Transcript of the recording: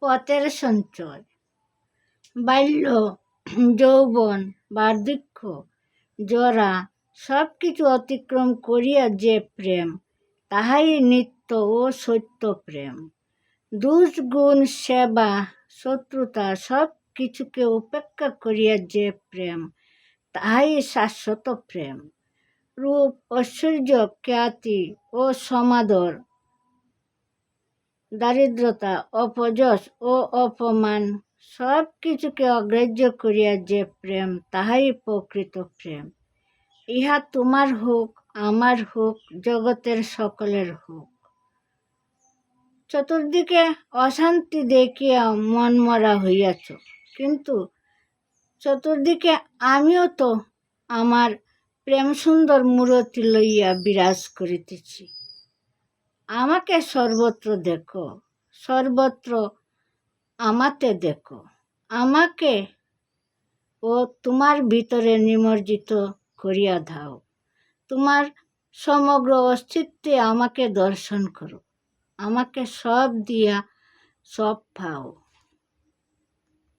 পথের সঞ্চয়। বাল্য, যৌবন, বার্ধক্য, জরা সব কিছু অতিক্রম করিয়া যে প্রেম, তাহাই নিত্য ও সত্য প্রেম। দুষ্গুণ, সেবা, শত্রুতা সব কিছুকে উপেক্ষা করিয়া যে প্রেম, তাহাই শাশ্বত প্রেম। রূপ, ঐশ্বর্য, খ্যাতি ও সমাদর, দারিদ্রতা, অপযশ ও অপমান সব কিছুকে অগ্রাহ্য করিয়া যে প্রেম, তাহাই প্রকৃত প্রেম। ইহা তোমার হোক, আমার হোক, জগতের সকলের হোক। চতুর্দিকে অশান্তি দেখিয়া মনমরা হইয়াছ, কিন্তু চতুর্দিকে আমিও তো আমার প্রেম সুন্দর মূরতি লইয়া বিরাজ করিতেছি। আমাকে সর্বত্র দেখো, সর্বত্র আমাতে দেখো। আমাকে ও তোমার ভিতরে নিমজ্জিত করিয়া দাও। তোমার সমগ্র অস্তিত্বে আমাকে দর্শন করো। আমাকে সব দিয়া সব পাও।